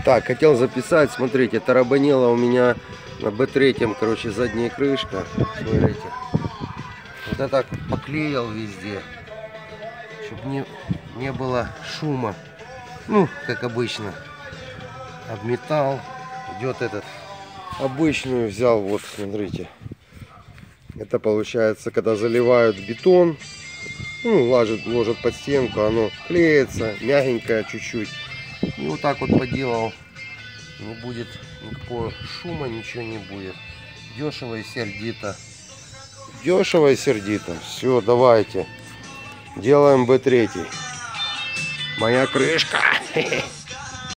Так, хотел записать, смотрите, тарабанила у меня на B3, короче, задняя крышка. Смотрите. Вот это поклеил везде, чтобы не было шума. Ну, как обычно. Обметал. Идет этот. Обычную взял, вот, смотрите. Это получается, когда заливают бетон, ну, ложат под стенку, оно клеится, мягенькое чуть-чуть. И вот так вот поделал. Не будет никакого шума, ничего не будет. Дешево и сердито. Дешево и сердито. Все, давайте. Делаем B3. Моя крышка.